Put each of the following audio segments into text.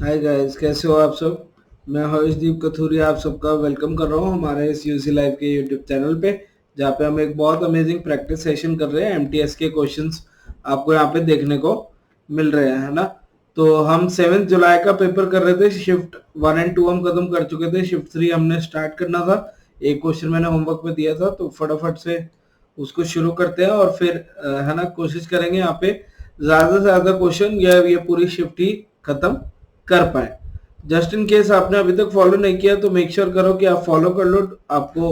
Hi guys, कैसे हो आप सब। मैं हर्षदीप कथूरिया आप सबका वेलकम कर रहा हूँ हमारे इस यूसी लाइव के यूट्यूब चैनल पे, जहाँ पे हम एक बहुत अमेजिंग प्रैक्टिस सेशन कर रहे हैं। एमटीएस के क्वेश्चंस आपको यहाँ पे देखने को मिल रहे हैं, है ना। तो हम 7 जुलाई का पेपर कर रहे थे। शिफ्ट 1 एंड 2 हम खत्म कर चुके थे, शिफ्ट 3 हमने स्टार्ट करना था। एक क्वेश्चन मैंने होमवर्क में दिया था, तो फटाफट से उसको शुरू करते हैं और फिर है ना, कोशिश करेंगे यहाँ पे ज्यादा से ज्यादा क्वेश्चन या ये पूरी शिफ्ट ही खत्म कर पाए। जस्ट इन केस आपने अभी तक फॉलो नहीं किया तो मेक श्योर करो कि आप फॉलो कर लो। आपको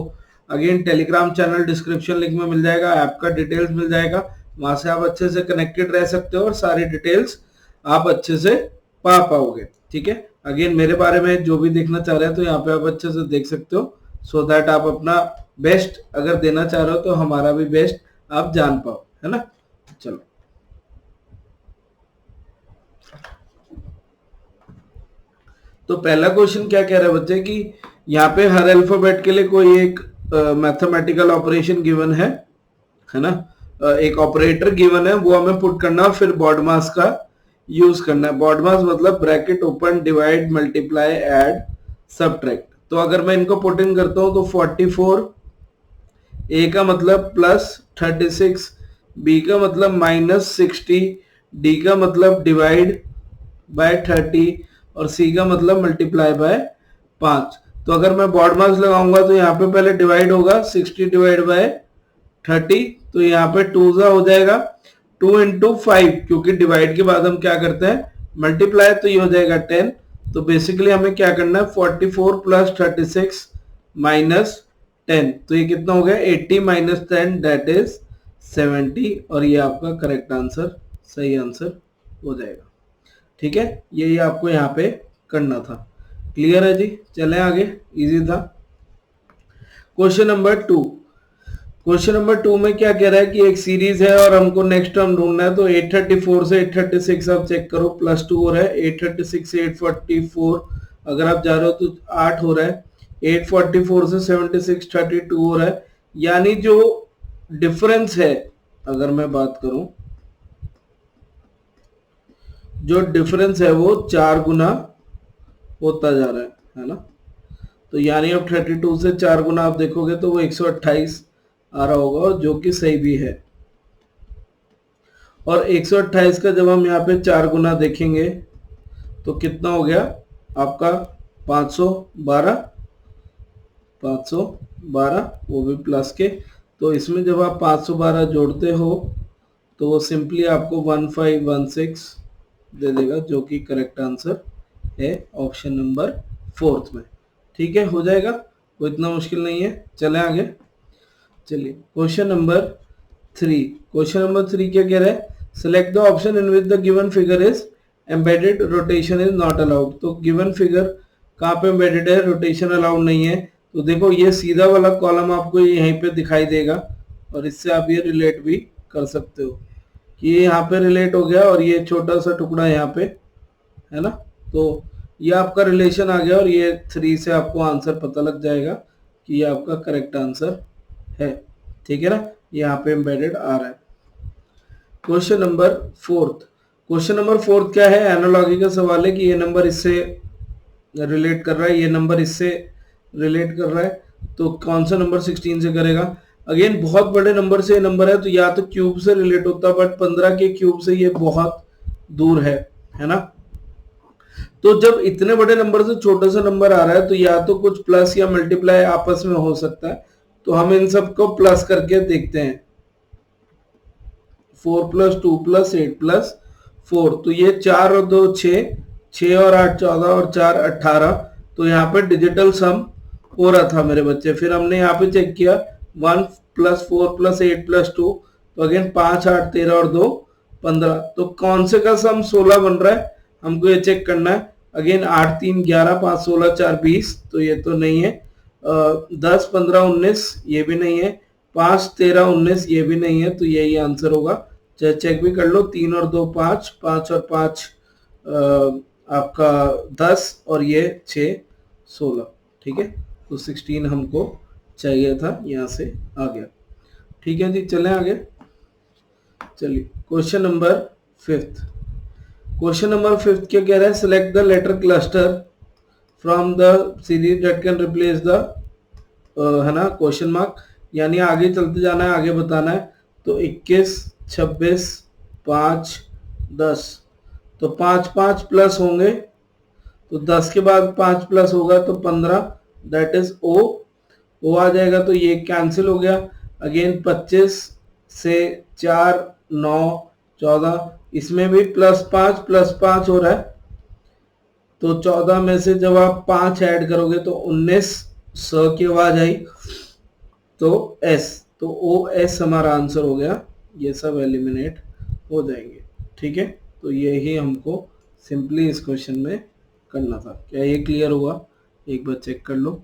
again Telegram channel description link में मिल जाएगा, ऐप का डिटेल्स मिल जाएगा। वहां से आप अच्छे से कनेक्टेड रह सकते हो और सारी डिटेल्स आप अच्छे से पा पाओगे। ठीक है, अगेन मेरे बारे में जो भी देखना चाह रहे हैं तो यहाँ पे आप अच्छे से देख सकते हो, सो दैट आप अपना बेस्ट अगर देना चाह रहे हो तो हमारा भी बेस्ट आप जान पाओ, है ना। चलो, तो पहला क्वेश्चन क्या कह रहा है बच्चे कि यहाँ पे हर अल्फाबेट के लिए कोई एक मैथमेटिकल ऑपरेशन गिवन है ना। एक ऑपरेटर गिवन है, वो हमें पुट करना, फिर बॉड मास का यूज करना है। बॉड मास मतलब bracket open, divide, multiply, add, subtract. तो अगर मैं इनको पुट इन करता हूं तो 44, ए का मतलब प्लस 36, बी का मतलब माइनस 60, डी का मतलब डिवाइड बाय 30 और सी का मतलब मल्टीप्लाई बाय 5। तो अगर मैं बॉड मास लगाऊंगा तो यहाँ पे पहले डिवाइड होगा 60 डिवाइड बाय 30, तो यहाँ पे 2 सा हो जाएगा 2 इंटू 5, क्योंकि डिवाइड के बाद हम क्या करते हैं मल्टीप्लाई, तो ये हो जाएगा 10। तो बेसिकली हमें क्या करना है 44 प्लस 36 माइनस 10, तो ये कितना हो गया 80 माइनस 10 दैट इज 70, और ये आपका करेक्ट आंसर, सही आंसर हो जाएगा। ठीक है, यही आपको यहाँ पे करना था। क्लियर है जी, चलें आगे, इजी था। Question number 2। क्वेश्चन नंबर 2 में क्या कह रहा है कि एक सीरीज है और हमको नेक्स्ट टर्म ढूंढना है। तो 834 से 836 आप चेक करो, प्लस 2 हो रहा है। 836 से 844 अगर आप जा रहे हो तो 8 हो रहा है। 844 से 76 32 हो रहा है। यानी जो डिफरेंस है, अगर मैं बात करूं, जो डिफरेंस है वो 4 गुना होता जा रहा है ना। तो यानी अब 32 से 4 गुना आप देखोगे तो वो 128 आ रहा होगा, जो कि सही भी है। और 128 का जब हम यहाँ पे 4 गुना देखेंगे तो कितना हो गया आपका 512, 512 वो भी प्लस के। तो इसमें जब आप 512 जोड़ते हो तो वो सिंपली आपको 1516 दे देगा, जो कि करेक्ट आंसर है ऑप्शन नंबर 4 में। ठीक है, हो जाएगा, कोई इतना मुश्किल नहीं है। चलें आगे। चलिए क्वेश्चन नंबर 3। क्वेश्चन नंबर 3 क्या कह रहा है, select the option in which the given figure is embedded, rotation is not allowed. तो गिवन फिगर कहाँ पे एम्बेडेड है, रोटेशन अलाउड नहीं है। तो देखो ये सीधा वाला कॉलम आपको यहीं पे दिखाई देगा, और इससे आप ये रिलेट भी कर सकते हो कि ये यहाँ पे रिलेट हो गया और ये छोटा सा टुकड़ा यहाँ पे है ना। तो ये आपका रिलेशन आ गया और ये 3 से आपको आंसर पता लग जाएगा कि ये आपका करेक्ट आंसर है। ठीक है ना, यहाँ पे एम्बेडेड आ रहा है। Question number 4। क्वेश्चन नंबर 4 क्या है, एनालॉजी का सवाल है कि ये नंबर इससे रिलेट कर रहा है, ये नंबर इससे रिलेट कर रहा है, तो कौन सा नंबर 16 से करेगा। अगेन बहुत बड़े नंबर से ये नंबर है तो या तो क्यूब से रिलेट होता, बट 15 के क्यूब से ये बहुत दूर है ना। तो जब इतने बड़े नंबर से छोटा सा नंबर आ रहा है तो या तो कुछ प्लस या मल्टीप्लाई आपस में हो सकता है। तो हम इन सबको प्लस करके देखते हैं। 4 प्लस 2 प्लस 8 प्लस 4, तो ये 4 और 2 6, 6 और 8 14 और 4 18। तो यहाँ पे डिजिटल सम हो रहा था मेरे बच्चे। फिर हमने यहाँ पे चेक किया 1 प्लस 4 प्लस 8 प्लस 2, तो अगेन 5 8 13 और 2 15। तो कौन से का सम 16 बन रहा है, हमको ये चेक करना है। अगेन 8 3 11 5 16 4 20, तो ये तो नहीं है। 10 15 19 ये भी नहीं है। 5 13 19 ये भी नहीं है, तो यही आंसर होगा। चाहे चेक भी कर लो, 3 और 2 5, 5 और 5 आपका 10 और ये 6 16। ठीक है, तो 16 हमको चाहिए था, यहाँ से आ गया। ठीक है जी, चलें आगे। चलिए क्वेश्चन नंबर 5। क्वेश्चन नंबर 5 क्या कह रहा है, select the letter cluster from the series that can replace the, है ना, क्वेश्चन मार्क, यानी आगे चलते जाना है, आगे बताना है। तो 21, 26, 5, 10, तो 5 5 प्लस होंगे, तो 10 के बाद 5 प्लस होगा तो 15, दैट इज ओ आ जाएगा, तो ये कैंसिल हो गया। अगेन 25 से 4, 9, 14, इसमें भी +5 हो रहा है, तो 14 में से जब आप 5 ऐड करोगे तो 19, स की आवाज आई तो एस, तो ओ एस हमारा आंसर हो गया। ये सब एलिमिनेट हो जाएंगे, ठीक है। तो ये ही हमको सिंपली इस क्वेश्चन में करना था। क्या ये क्लियर हुआ? एक बार चेक कर लो।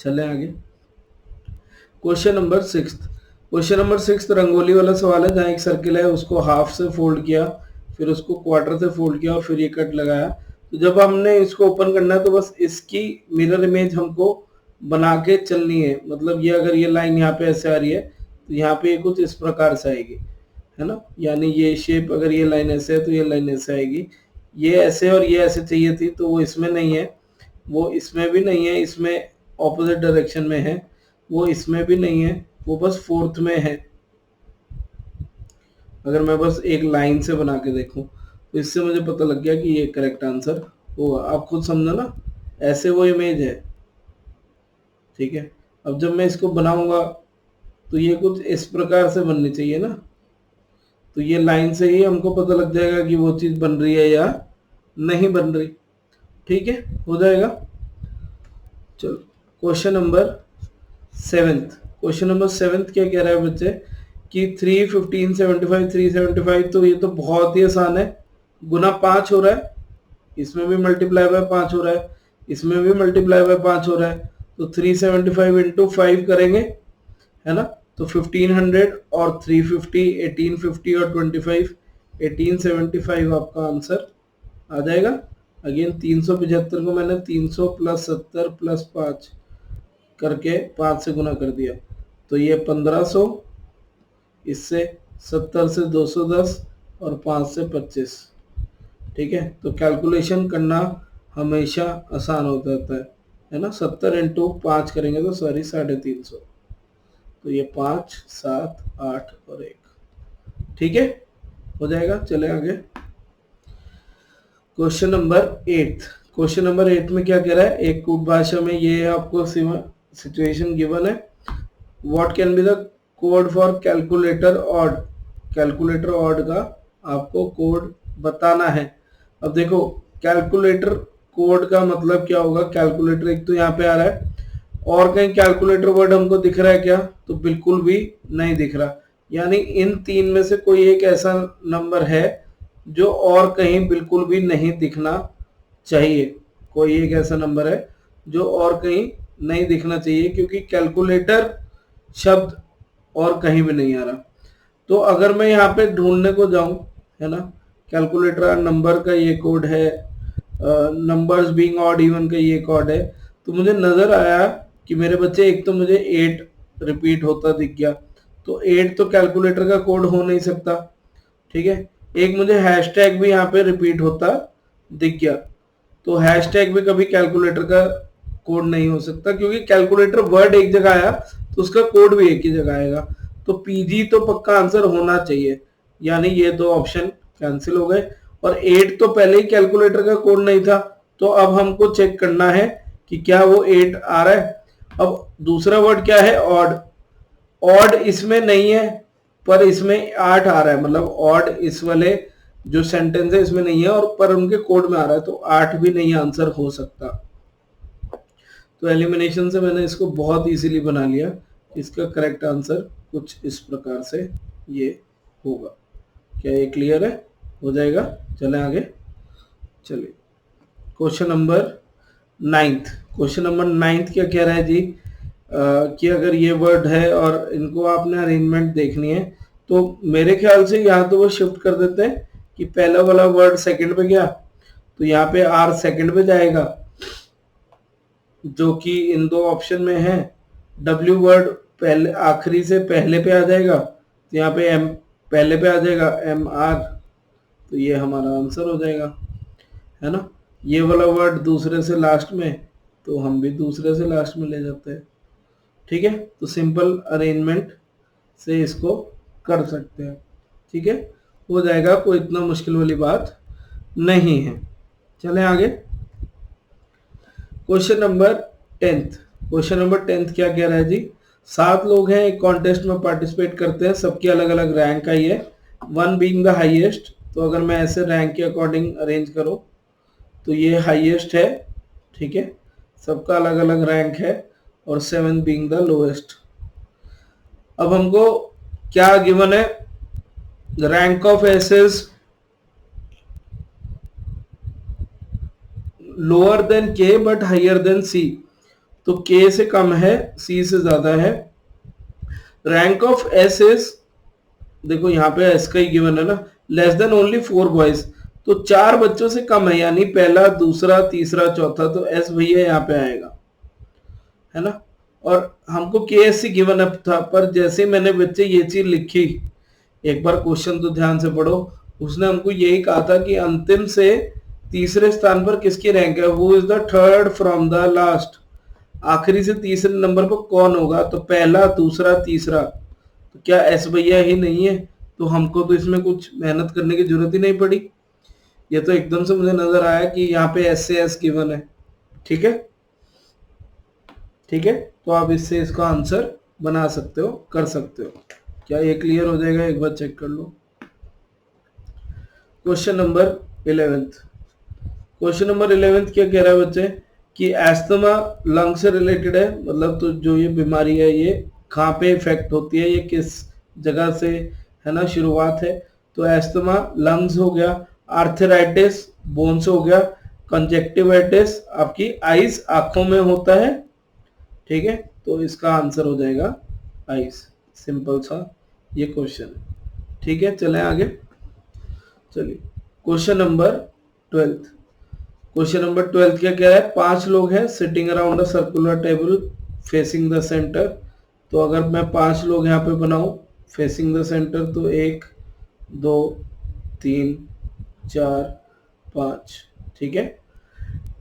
चलें आगे। Question number 6। Question number 6 rangoli वाला सवाल है, जहाँ एक सर्किल है, उसको हाफ से फोल्ड किया, फिर उसको क्वार्टर से फोल्ड किया और फिर ये कट लगाया। तो जब हमने इसको ओपन करना है तो बस इसकी मिरर इमेज हमको बना के चलनी है। मतलब ये अगर ये लाइन यहाँ पे ऐसे आ रही है तो यहाँ पे कुछ इस प्रकार से आएगी, है ना। यानी ये शेप, अगर ये लाइन ऐसे है तो ये लाइन ऐसे आएगी। ये ऐसे और ये ऐसे चाहिए थी, तो वो इसमें नहीं है, वो इसमें भी नहीं है, इसमें ऑपोजिट डायरेक्शन में है, वो इसमें भी नहीं है, वो बस फोर्थ में है। अगर मैं बस एक लाइन से बना के देखूं तो इससे मुझे पता लग गया कि ये करेक्ट आंसर होगा। आप खुद समझो ना, ऐसे वो इमेज है, ठीक है। अब जब मैं इसको बनाऊंगा तो ये कुछ इस प्रकार से बननी चाहिए ना, तो ये लाइन से ही हमको पता लग जाएगा कि वो चीज बन रही है या नहीं बन रही, ठीक है, हो जाएगा। चलो क्वेश्चन नंबर 7। क्वेश्चन नंबर 7 क्या कह रहा है बच्चे कि 3, 15, 75, 375, तो ये तो बहुत ही आसान है, गुना 5 हो रहा है, इसमें भी मल्टीप्लाई बाय 5 हो रहा है, इसमें भी मल्टीप्लाई बाय 5 हो रहा है, तो 375 इंटू 5 करेंगे, है ना। तो 1500 और 350, 1850 और 25, 1875 आपका आंसर आ जाएगा। अगेन 375 को मैंने 300 प्लस 70 प्लस 5 करके 5 से गुना कर दिया, तो ये 1500, इससे 70 से 210 और 5 से 25, ठीक है। तो कैलकुलेशन करना हमेशा आसान हो जाता है ना। 70 इंटू 5 करेंगे तो सॉरी 350, तो ये 5, 7, 8 और 1, ठीक है, हो जाएगा। चले आगे। Question number 8। क्वेश्चन नंबर 8 में क्या कह रहा है, एक कूट भाषा में ये आपको सिचुएशन गिवन है। What can be the code for calculator odd. Calculator odd का आपको कोड बताना है। अब देखो कैलकुलेटर कोड का मतलब क्या होगा। कैलकुलेटर एक तो यहाँ पे आ रहा है, और कहीं कैलकुलेटर वर्ड हमको दिख रहा है क्या, तो बिल्कुल भी नहीं दिख रहा। यानी इन तीन में से कोई एक ऐसा नंबर है जो और कहीं बिल्कुल भी नहीं दिखना चाहिए। कोई एक ऐसा नंबर है जो और कहीं नहीं दिखना चाहिए, क्योंकि कैलकुलेटर शब्द और कहीं भी नहीं आ रहा। तो अगर मैं यहाँ पे ढूंढने को जाऊं, है ना, कैलकुलेटर नंबर का ये कोड है, नंबर्स बीइंग ऑड इवन का ये कोड है, तो मुझे नजर आया कि मेरे बच्चे एक तो मुझे 8 रिपीट होता दिख गया, तो 8 तो कैलकुलेटर का कोड हो नहीं सकता, ठीक है। एक मुझे हैशटैग भी यहाँ पे रिपीट होता दिख गया, तो हैशटैग भी कभी कैलकुलेटर का कोड नहीं हो सकता, क्योंकि कैलकुलेटर वर्ड एक जगह आया तो उसका कोड भी एक ही जगह आएगा। तो पीजी तो पक्का आंसर होना चाहिए, यानी ये दो ऑप्शन कैंसिल हो गए। और 8 तो पहले ही कैलकुलेटर का कोड नहीं था, तो अब हमको चेक करना है कि क्या वो 8 आ रहा है। अब दूसरा वर्ड क्या है, ऑड। ऑड इसमें नहीं है, पर इसमें 8 आ रहा है, मतलब ऑड इस वाले जो सेंटेंस है इसमें नहीं है, और पर उनके कोड में आ रहा है, तो 8 भी नहीं आंसर हो सकता। तो एलिमिनेशन से मैंने इसको बहुत इजीली बना लिया। इसका करेक्ट आंसर कुछ इस प्रकार से ये होगा। क्या ये क्लियर है? हो जाएगा। चलें आगे। चलिए क्वेश्चन नंबर 9। क्वेश्चन नंबर 9 क्या कह रहा है जी, कि अगर ये वर्ड है और इनको आपने अरेंजमेंट देखनी है, तो मेरे ख्याल से यहाँ तो वो शिफ्ट कर देते हैं कि पहला वाला वर्ड सेकंड पे गया, तो यहाँ पे आर सेकंड पे जाएगा, जो कि इन दो ऑप्शन में है। डब्ल्यू वर्ड पहले आखिरी से पहले पे आ जाएगा, तो यहाँ पे एम पहले पे आ जाएगा, एम आर। तो ये हमारा आंसर हो जाएगा, है ना। ये वाला वर्ड दूसरे से लास्ट में, तो हम भी दूसरे से लास्ट में ले जाते हैं, ठीक है। तो सिंपल अरेंजमेंट से इसको कर सकते हैं, ठीक है, हो जाएगा, कोई इतना मुश्किल वाली बात नहीं है। चलें आगे। Question number 10th। Question number 10th क्या कह रहा है जी, 7 लोग हैं, एक कॉन्टेस्ट में पार्टिसिपेट करते हैं, सबकी अलग अलग रैंक आई है, 1 बीइंग द हाईएस्ट। तो अगर मैं ऐसे रैंक के अकॉर्डिंग अरेंज करूं तो ये हाईएस्ट है, ठीक है, सबका अलग अलग रैंक है, और 7 बीइंग द लोएस्ट। अब हमको क्या गिवन है, rank of aces lower than K but higher than C. तो के से कम है, सी से ज्यादा है। रैंक ऑफ एस इज, देखो यहाँ पे एस का ही गिवन है ना, लेस देन ओनली 4 बॉयज। तो 4 बच्चों से कम है, यानी पहला, दूसरा, तीसरा, चौथा, तो एस भैया यहाँ पे आएगा, है ना। और हमको के एस सी गिवन अप था, पर जैसे मैंने बच्चे ये चीज लिखी, एक बार क्वेश्चन तो ध्यान से पढ़ो, उसने हमको यही कहा था कि अंतिम से तीसरे स्थान पर किसकी रैंक है, वो is the third from the last. आखिरी से तीसरे नंबर पर कौन होगा, तो पहला, दूसरा, तीसरा, तो क्या एस भैया ही नहीं है। तो हमको तो इसमें कुछ मेहनत करने की जरूरत ही नहीं पड़ी, ये तो एकदम से मुझे नजर आया कि यहाँ पे एस से एस गिवन है, ठीक है, ठीक है। तो आप इससे इसका आंसर बना सकते हो, कर सकते हो। क्या ये क्लियर हो जाएगा, एक बार चेक कर लो। Question number 11th। Question number 11th क्या कह रहा है बच्चे, कि एस्थमा लंग से रिलेटेड है, मतलब तो जो ये बीमारी है ये कहाँ पे इफेक्ट होती है, ये किस जगह से, है ना, शुरुआत है। तो एस्थमा लंग्स हो गया, आर्थराइटिस बोन्स हो गया, कंजक्टिवाइटिस आपकी आईज, आंखों में होता है, ठीक है। तो इसका आंसर हो जाएगा आईज, सिंपल सा ये क्वेश्चन है, ठीक है। चलें आगे। चलिए question number 12th। Question number 12th क्या कह रहा है, 5 लोग हैं sitting around a circular table facing the centre. तो अगर मैं 5 लोग यहाँ पे बनाऊं फेसिंग द सेंटर, तो 1 2 3 4 5, ठीक है।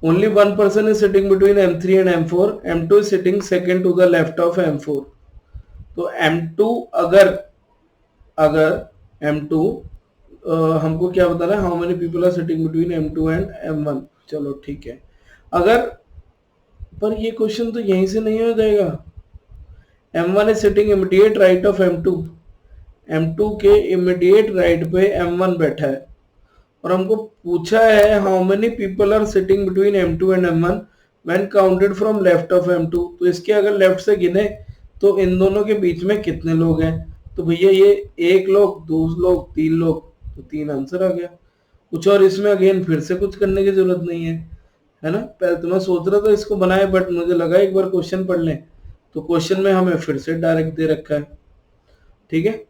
Only 1 person is sitting between M3 and M4. M2 is sitting second to the left of M4. तो M2 अगर अगर M2 हमको क्या बताना है, how many people are sitting between M2 and M1। चलो ठीक है, अगर, पर ये क्वेश्चन तो यहीं से नहीं हो जाएगा। M1 is sitting immediate right of M2, M2 के इमीडिएट राइट पे M1 बैठा है, और हमको पूछा है how many people are sitting between M2 and M1 when counted from left of M2। तो इसके अगर लेफ्ट से गिने तो इन दोनों के बीच में कितने लोग हैं, तो भैया ये 1 लोग, 2 लोग, 3 लोग, तो 3 आंसर आ गया। कुछ और इसमें अगेन फिर से कुछ करने की जरूरत नहीं है ना। पहले तो मैं सोच रहा था इसको बनाए, बट मुझे लगा एक बार क्वेश्चन पढ़ लें, तो क्वेश्चन में हमें फिर से डायरेक्ट दे रखा है, ठीक है।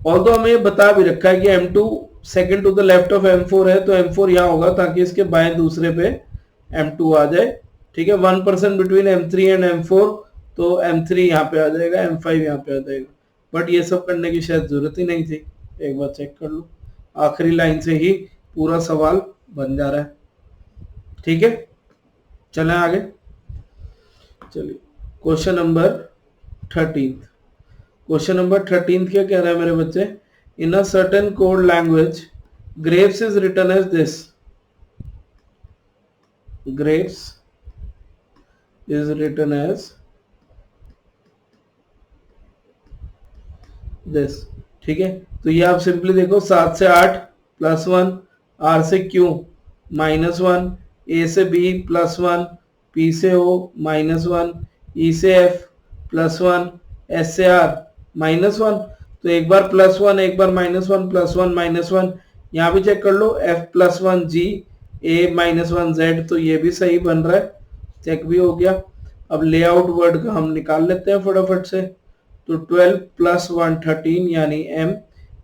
और तो हमें बता भी रखा है कि M2 second to the left of M4 है, तो M4 यहाँ होगा ताकि इसके बाएं दूसरे पे M2 आ जाए, ठीक है। 1 person between M3 and M4, तो M3 यहाँ पे आ जाएगा, M5 यहाँ पे आ जाएगा, बट ये सब करने की शायद जरूरत ही नहीं थी। एक बार चेक कर लो, आखिरी लाइन से ही पूरा सवाल बन जा रहा है, ठीक है। चलें आगे। चलिए question number 13th। Question number 13th क्या कह रहा है मेरे बच्चे, in a certain code language grapes is written as this. Grapes is written as this, ठीक है। तो ये आप सिंपली देखो, 7 से 8 +1, R से Q -1, A से B +1, P से O -1, E से F +1, S से R -1। तो एक बार +1, एक बार -1, +1 -1, यहाँ भी चेक कर लो, F +1 G, A -1 Z, तो ये भी सही बन रहा है, चेक भी हो गया। अब लेआउट वर्ड का हम निकाल लेते हैं फटाफट से। तो 12 + 1 13 यानी M,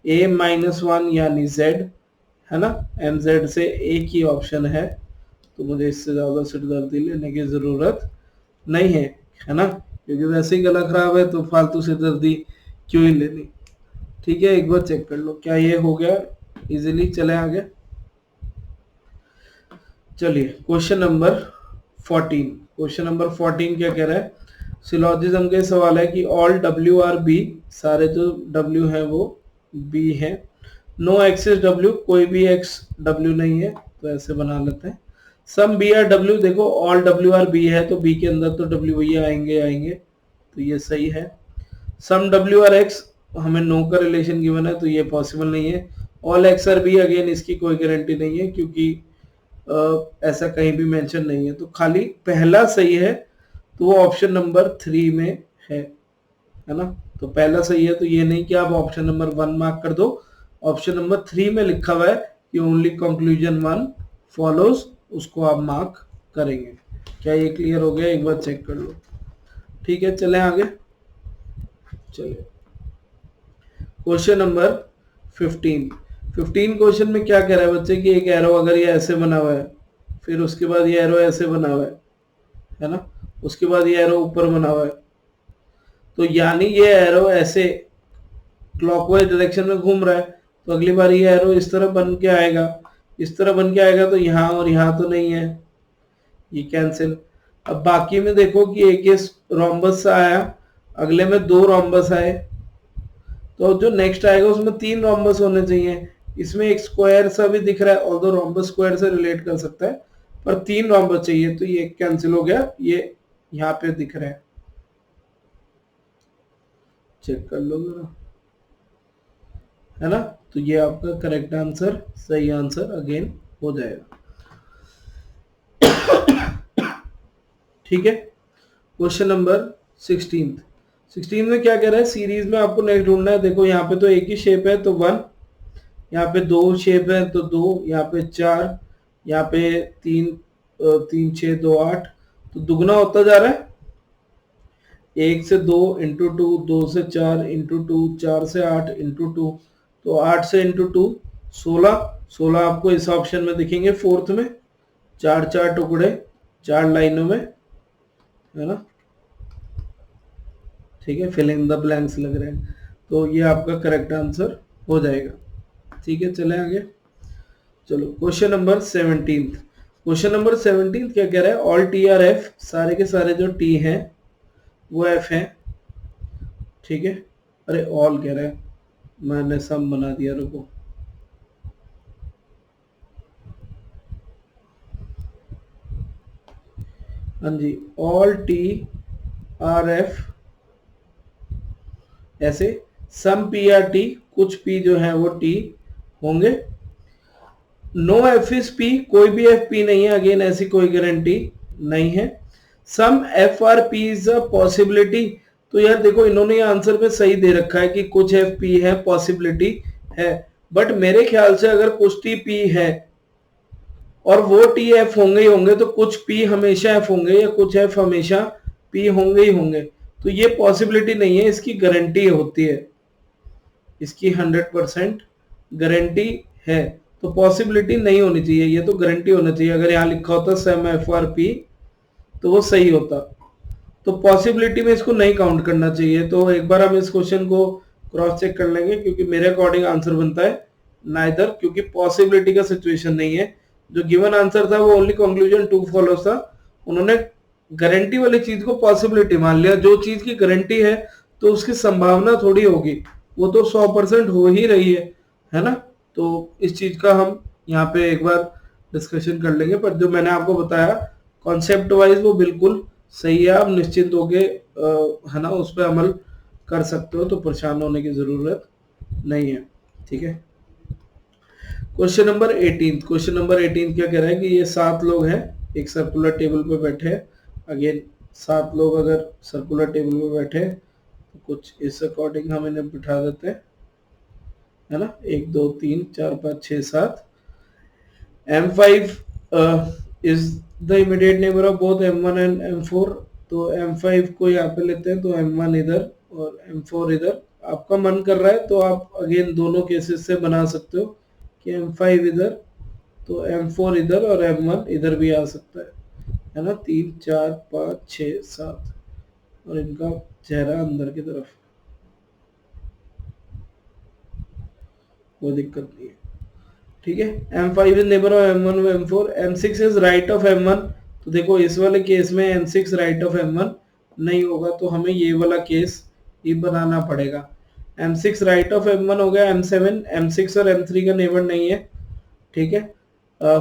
A -1 यानी Z, है ना। MZ से एक ही ऑप्शन है, तो मुझे इससे ज्यादा सिरदर्दी लेने की जरूरत नहीं है ना, क्योंकि वैसे ही गला खराब है तो फालतू सिरदर्दी क्यों ही लेनी, ठीक है। एक बार चेक कर लो, क्या ये हो गया, इजीली। चले आगे, चलिए क्वेश्चन नंबर 14। क्वेश्चन नंबर 14 क्या कह रहा है, सिलोजिज्म के सवाल है कि ऑल डब्ल्यू आर बी, सारे जो डब्ल्यू हैं वो बी है। नो एक्स इज डब्ल्यू, कोई भी एक्स डब्ल्यू नहीं है, तो ऐसे बना लेते हैं। सम बी आर डब्ल्यू, देखो ऑल डब्ल्यू आर बी है तो बी के अंदर तो डब्ल्यू वही आएंगे आएंगे, तो ये सही है। सम डब्ल्यू आर एक्स, हमें नो का रिलेशन गिवन है तो ये पॉसिबल नहीं है। All X are B, again इसकी कोई गारंटी नहीं है क्योंकि ऐसा कहीं भी मेंशन नहीं है, तो खाली पहला सही है, तो वो ऑप्शन नंबर 3 में है ना। तो पहला सही है, तो ये नहीं कि आप ऑप्शन नंबर 1 मार्क कर दो, ऑप्शन नंबर 3 में लिखा हुआ है कि ओनली कंक्लूजन 1 फॉलोज, उसको आप मार्क करेंगे। क्या ये क्लियर हो गया, एक बार चेक कर लो। ठीक है, चले आगे। चलिए क्वेश्चन नंबर 15 क्वेश्चन में क्या कह रहा है बच्चे कि एक एरो अगर ये ऐसे बना हुआ है, फिर उसके बाद ये एरो ऐसे बना हुआ है ना, उसके बाद ये एरो ऊपर बना हुआ है, तो यानी ये एरो ऐसे क्लॉकवाइज डायरेक्शन में घूम रहा है, तो अगली बार ये एरो इस तरह बन के आएगा, इस तरह बन के आएगा, तो यहाँ और यहाँ तो नहीं है, ये कैंसिल। अब बाकी में देखो कि एक ये रोम्बस सा आया, अगले में 2 रोम्बस आए, तो जो नेक्स्ट आएगा उसमें 3 रोम्बस होने चाहिए। इसमें एक स्क्वायर सा भी दिख रहा है, ऑल्दो रोम्बस स्क्वायर से रिलेट कर सकता है, पर 3 रोम्बस चाहिए, तो ये कैंसिल हो गया, ये यहाँ पे दिख रहा है, चेक कर लो जरा, है ना। तो ये आपका करेक्ट आंसर, सही आंसर अगेन हो जाएगा। ठीक है, क्वेश्चन नंबर 16 में क्या कह रहा है, सीरीज में आपको नेक्स्ट ढूंढना है। देखो यहाँ पे तो एक ही शेप है तो 1, यहाँ पे 2 शेप है तो 2, यहाँ पे 4, यहाँ पे 3, 3 6 2 8, तो दुगना होता जा रहा है। 1 से 2 इंटू 2, 2 से 4 इंटू 2, 4 से 8 इंटू 2, तो 8 से इंटू 2 16 आपको इस ऑप्शन में दिखेंगे, फोर्थ में 4 टुकड़े 4 लाइनों में, है ना। ठीक है, फिल इन द ब्लैंक्स लग रहे हैं, तो ये आपका करेक्ट आंसर हो जाएगा। ठीक है, चले आगे। चलो क्वेश्चन नंबर 17। क्वेश्चन नंबर 17 क्या कह रहा है, ऑल टी आर एफ, सारे के सारे जो टी हैं वो एफ है। ठीक है, अरे ऑल कह रहा है, मैंने सम बना दिया, रुको। हाँ जी, ऑल टी आर एफ ऐसे, सम पी आर टी, कुछ पी जो है वो टी होंगे। नो एफ इज पी, कोई भी एफ पी नहीं है, अगेन ऐसी कोई गारंटी नहीं है। Some F R P is a possibility, तो यार देखो इन्होंने आंसर में सही दे रखा है कि कुछ एफ पी है, पॉसिबिलिटी है, बट मेरे ख्याल से अगर कुछ टी पी है और वो टी एफ होंगे ही होंगे, तो कुछ पी हमेशा एफ होंगे या कुछ एफ हमेशा पी होंगे ही होंगे, तो ये पॉसिबिलिटी नहीं है, इसकी गारंटी होती है, इसकी 100% गारंटी है, तो पॉसिबिलिटी नहीं होनी चाहिए, ये तो गारंटी होना चाहिए। अगर यहाँ लिखा होता सम एफ आर पी तो वो सही होता, तो पॉसिबिलिटी में इसको नहीं काउंट करना चाहिए। तो एक बार हम इस क्वेश्चन को क्रॉस चेक कर लेंगे, क्योंकि मेरे अकॉर्डिंग आंसर बनता है नाइदर, क्योंकि पॉसिबिलिटी का सिचुएशन नहीं है। जो गिवन आंसर था वो ओनली कंक्लूजन 2 फॉलोज था, उन्होंने गारंटी वाली चीज को पॉसिबिलिटी मान लिया। जो चीज की गारंटी है तो उसकी संभावना थोड़ी होगी, वो तो 100% हो ही रही है ना। तो इस चीज का हम यहाँ पे एक बार डिस्कशन कर लेंगे, पर जो मैंने आपको बताया कॉन्सेप्ट वाइज वो बिल्कुल सही है, आप निश्चिंत होके है ना उस पर अमल कर सकते हो, तो परेशान होने की जरूरत नहीं है। ठीक है, क्वेश्चन नंबर 18। क्वेश्चन नंबर 18 क्या कह रहा है कि ये 7 लोग हैं, एक सर्कुलर टेबल पे बैठे हैं। अगेन 7 लोग अगर सर्कुलर टेबल पे बैठे हैं तो कुछ इस अकॉर्डिंग हम इन्हें बिठा देते हैं, है ना। 1 2 3 4 5 6 7। M5 is the immediate neighbour of both M1 and M4, तो M5 को यहाँ पे लेते हैं, तो M1 इधर और M4 इधर। आपका मन कर रहा है तो आप अगेन दोनों केसेस से बना सकते हो कि M5 इधर तो M4 इधर और M1 इधर भी आ सकता है ना। 3 4 5 6 7 और इनका चेहरा अंदर की तरफ, कोई दिक्कत नहीं है। ठीक है। M5 is neighbour of M1 M4, M6 is right of M1। तो देखो इस वाले केस में M6 राइट ऑफ M1 नहीं होगा, तो हमें ये वाला केस ये बनाना पड़ेगा। M6 राइट ऑफ M1 हो गया, M7 M6 और M3 का नेबर नहीं है, ठीक है।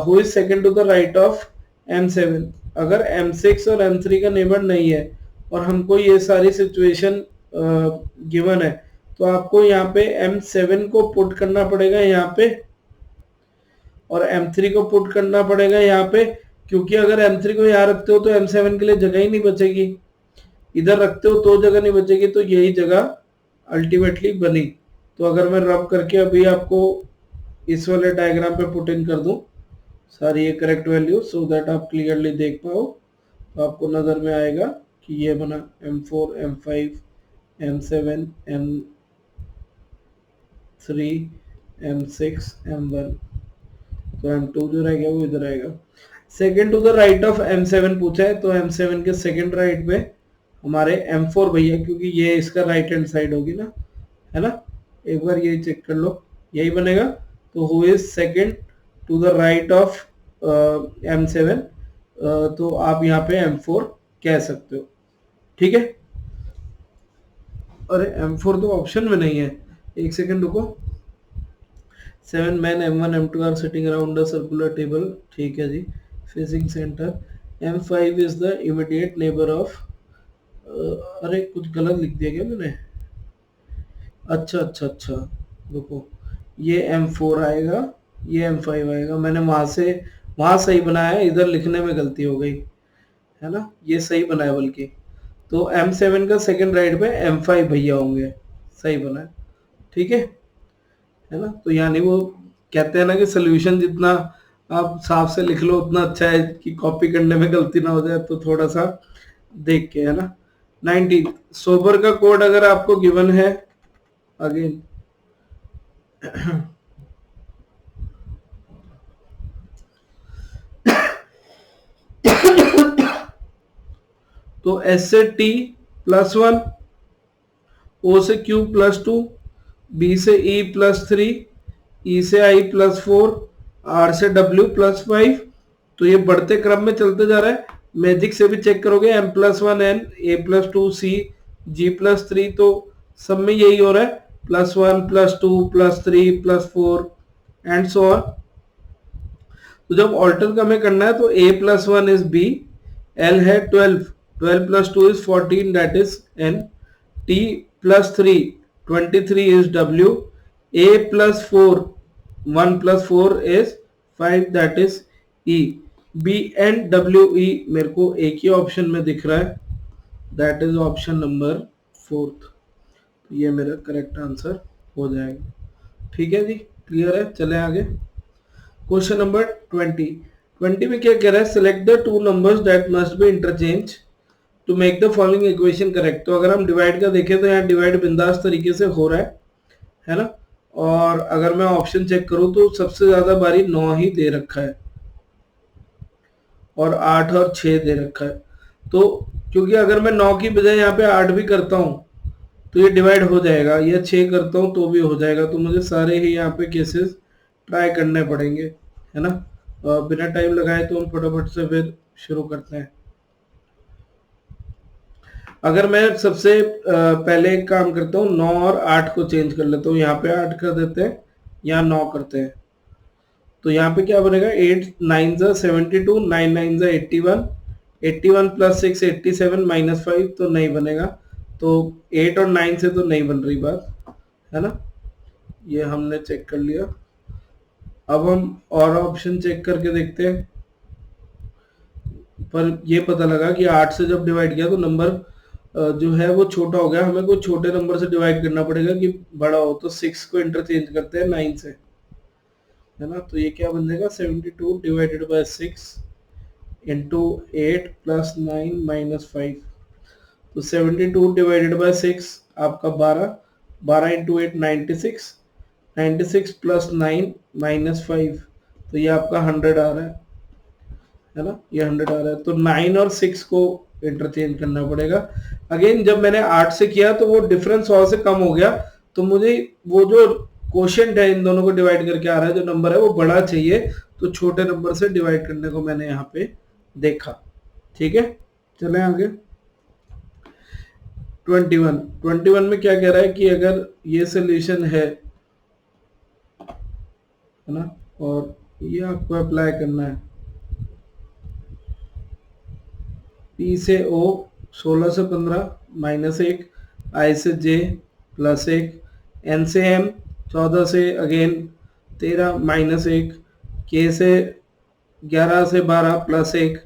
Who is second to the right of M7, अगर M6 और M3 का नेबर नहीं है और हमको ये सारी सिचुएशन गिवन है, तो आपको यहाँ पे M7 को पुट करना पड़ेगा यहाँ पे और M3 को पुट करना पड़ेगा यहाँ पे, क्योंकि अगर M3 को यहाँ रखते हो तो M7 के लिए जगह ही नहीं बचेगी, इधर रखते हो तो जगह नहीं बचेगी, तो यही जगह अल्टीमेटली बनी। तो अगर मैं रब करके अभी आपको इस वाले डायग्राम पे पुट इन कर दूं सारी ये करेक्ट वैल्यू, सो दैट आप क्लियरली देख पाओ, तो आपको नजर में आएगा कि ये बना M4 M5 M7 M3 M6 M1, तो M2 जो रह गया वो इधर आएगा। Second to the right of M7 पूछा है, तो M7 के सेकेंड राइट पे हमारे M4 भैया, क्योंकि ये इसका राइट हैंड साइड होगी ना, है ना, एक बार यही चेक कर लो, यही बनेगा। तो who is second to the right of M7, तो आप यहाँ पे M4 कह सकते हो, ठीक है। अरे M4 तो ऑप्शन में नहीं है, एक सेकंड रुको। 7 men M1 M2 are sitting around a circular table, ठीक है जी, facing centre. M5 is the immediate neighbor of, अरे कुछ गलत लिख दिया क्या मैंने, अच्छा अच्छा अच्छा रुको, ये M4 आएगा, ये M5 आएगा, मैंने वहां सही बनाया है, इधर लिखने में गलती हो गई है ना, ये सही बनाया बल्कि। तो M7 का सेकंड राइट पे M5 भैया होंगे, सही बना, ठीक है ना। तो यानी वो कहते हैं ना कि सोल्यूशन जितना आप साफ से लिख लो उतना अच्छा है, कि कॉपी करने में गलती ना हो जाए, तो थोड़ा सा देख के, है ना। 19 सोबर का कोड अगर आपको गिवन है अगेन, तो S से T +1, O से Q +2, B से E +3, E से I +4, R से W +5, तो ये बढ़ते क्रम में चलते जा रहा है। मैजिक से भी चेक करोगे M+1 N, A +2 C, G +3, तो सब में यही हो रहा है, +1 +2 +3 +4 एंड सो ऑन। तो जब ऑल्टर का हमें करना है तो A +1 इज B, L है 12 + 2 is 14 that is N, T +3 23 is W, A +4 1 + 4 is 5 that is E, B and W E मेरे को एक ही ऑप्शन में दिख रहा है, दैट इज ऑप्शन नंबर 4, ये मेरा करेक्ट आंसर हो जाएगा, ठीक है जी, क्लियर है। चले आगे, क्वेश्चन नंबर 20 में क्या कह रहा है, select the two numbers that must be interchange to make the following equation correct. तो अगर हम डिवाइड का देखें तो यहाँ डिवाइड बिंदास तरीके से हो रहा है ना, और अगर मैं ऑप्शन चेक करूं तो सबसे ज्यादा बारी 9 ही दे रखा है और 8 और 6 दे रखा है। तो क्योंकि अगर मैं 9 की बजाय यहाँ पे 8 भी करता हूँ तो ये डिवाइड हो जाएगा, या 6 करता हूँ तो भी हो जाएगा, तो मुझे सारे ही यहाँ पे केसेस ट्राई करने पड़ेंगे, है ना। बिना टाइम लगाए तो हम फटाफट से फिर शुरू करते हैं। अगर मैं सबसे पहले एक काम करता हूँ, 9 और 8 को चेंज कर लेता हूँ, यहाँ पे 8 कर देते हैं, यहाँ 9 करते हैं, तो यहाँ पे क्या बनेगा, 8 9 72, 9 9 81, 81 + 6 87 -5, तो नहीं बनेगा, तो 8 और 9 से तो नहीं बन रही बात, है ना, ये हमने चेक कर लिया। अब हम और ऑप्शन चेक करके देखते हैं, पर ये पता लगा कि 8 से जब डिवाइड किया तो नंबर जो है वो छोटा हो गया, हमें कोई छोटे नंबर से डिवाइड करना पड़ेगा कि बड़ा हो, तो 6 को इंटरचेंज करते हैं 9 से, है ना। तो ये क्या बन जाएगा, 72 / 6 × 8 + 9 - 5, तो 72 / 6 आपका 12 × 8 96, 96 + 9 - 5, तो ये आपका 100 आ रहा है ना, ये 100 आ रहा है। तो 9 और 6 को इंटरचेंज करना पड़ेगा। अगेन जब मैंने 8 से किया तो वो डिफरेंस 100 से कम हो गया, तो मुझे वो जो कोशेंट है, इन दोनों को डिवाइड करके आ रहा है, जो नंबर है वो बड़ा चाहिए, तो छोटे नंबर से डिवाइड करने को मैंने यहाँ पे देखा। ठीक है, चले आगे। 21 में क्या कह रहा है कि अगर ये सोल्यूशन है ना, और ये आपको अप्लाई करना है, P से O 16 से 15 -1, I से J +1, N से M 14 से अगेन 13 -1, K से 11 से 12 +1,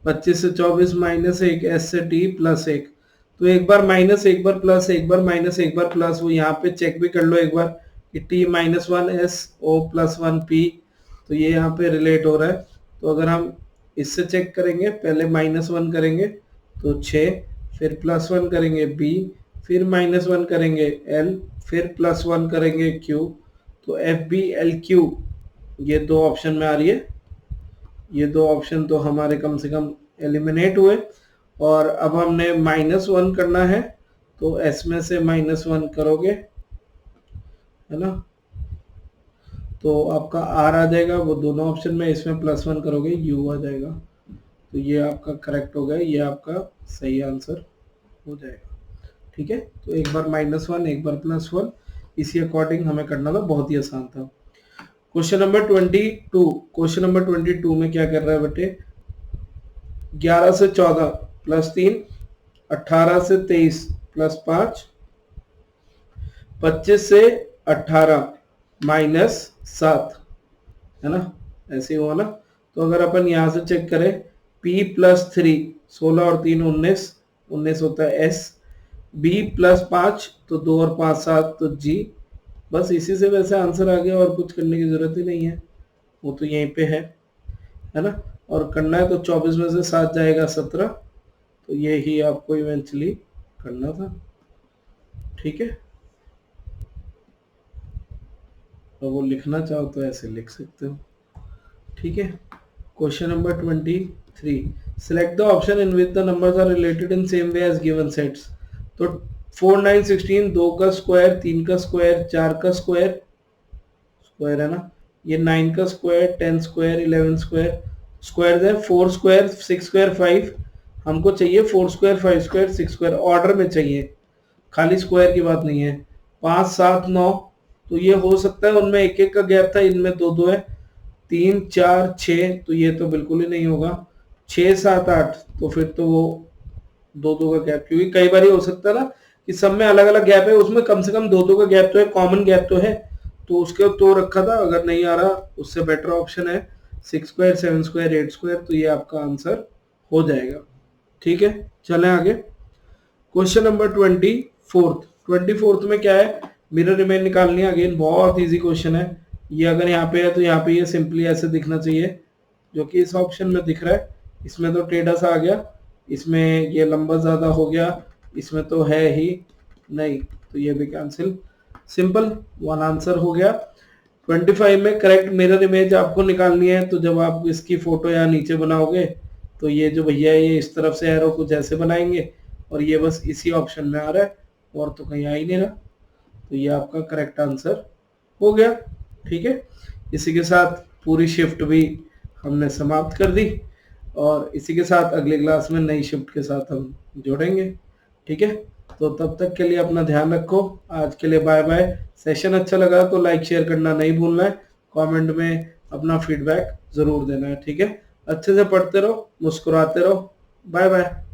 25 से 24 -1, S से T +1। तो एक बार माइनस, एक बार प्लस, एक बार माइनस, एक बार प्लस, वो यहाँ पे चेक भी कर लो एक बार कि T-1 S O +1 P, तो ये यहाँ पे रिलेट हो रहा है। तो अगर हम इससे चेक करेंगे, पहले -1 करेंगे तो 6, फिर +1 करेंगे B, फिर -1 करेंगे L, फिर +1 करेंगे Q, तो FB LQ ये दो ऑप्शन में आ रही है। ये दो ऑप्शन तो हमारे कम से कम एलिमिनेट हुए। और अब हमने -1 करना है, तो S में से -1 करोगे, है ना, तो आपका R आ जाएगा, वो दोनों ऑप्शन में। इसमें +1 करोगे U आ जाएगा। तो ये आपका करेक्ट हो गया, ये आपका सही आंसर हो जाएगा। ठीक है, तो एक बार -1, एक बार +1, इसी अकॉर्डिंग हमें करना था, बहुत ही आसान था। क्वेश्चन नंबर 22 में क्या कर रहा है बेटे, 11 से 14 +3, 18 से 23 +5, 25 से 18 -7, है ना, ऐसे ही हुआ ना। तो अगर अपन यहाँ से चेक करें, P +3 16 और 3 19 होता है S, B +5 तो 2 और 5 7 तो G। बस इसी से वैसे आंसर आ गया, और कुछ करने की जरूरत ही नहीं है, वो तो यहीं पे है ना। और करना है तो 24 में से 7 जाएगा 17, तो ये ही आपको इवेंचुअली करना था। ठीक है, और वो लिखना चाहो तो ऐसे लिख सकते हो। ठीक है, question number 23, select the option in which the numbers are related in same way as given sets. तो 4 9 16, 2 का स्क्वायर, 3 का स्क्वायर, 4 का स्क्वायर, स्क्वायर है ना, ये 9 का स्क्वायर, 10 स्क्वायर, 11 स्क्वायर, स्क्वायर है 4 स्क्वायर, 6 स्क्वायर, 5। हमको चाहिए 4 स्क्वायर, 5 स्क्वायर, 6 स्क्वायर, ऑर्डर में चाहिए, खाली स्क्वायर की बात नहीं है। 5 7 9, तो ये हो सकता है उनमें एक एक का गैप था, इनमें 2 2 है। 3 4 6, तो ये तो बिल्कुल ही नहीं होगा। 6 7 8, तो फिर तो वो 2 2 का गैप, क्योंकि कई बार हो सकता है ना कि सब में अलग अलग गैप है, उसमें कम से कम 2 2 का गैप तो है, कॉमन गैप तो है, तो उसके तो रखा था। अगर नहीं आ रहा, उससे बेटर ऑप्शन है 6 स्क्वायर, 7 स्क्वायर, 8 स्क्वायर, तो ये आपका आंसर हो जाएगा। ठीक है, चलें आगे। क्वेश्चन नंबर 24 में क्या है, मिरर इमेज निकालनी है। अगेन बहुत इजी क्वेश्चन है ये। अगर यहाँ पे है तो यहाँ पे ये सिंपली ऐसे दिखना चाहिए, जो कि इस ऑप्शन में दिख रहा है। इसमें तो टेढ़ा सा आ गया, इसमें ये लंबा ज्यादा हो गया, इसमें तो है ही नहीं, तो ये भी कैंसिल। सिंपल, 1 आंसर हो गया। 25 में करेक्ट मिरर इमेज आपको निकालनी है। तो जब आप इसकी फोटो यहाँ नीचे बनाओगे, तो ये जो भैया है ये इस तरफ से एरो कुछ ऐसे बनाएंगे, और ये बस इसी ऑप्शन में आ रहा है, और तो कहीं आ ही नहीं रहा। तो ये आपका करेक्ट आंसर हो गया। ठीक है, इसी के साथ पूरी शिफ्ट भी हमने समाप्त कर दी, और इसी के साथ अगले क्लास में नई शिफ्ट के साथ हम जोड़ेंगे। ठीक है, तो तब तक के लिए अपना ध्यान रखो। आज के लिए बाय बाय। सेशन अच्छा लगा तो लाइक शेयर करना नहीं भूलना है। कमेंट में अपना फीडबैक जरूर देना है। ठीक है, अच्छे से पढ़ते रहो, मुस्कुराते रहो। Bye bye.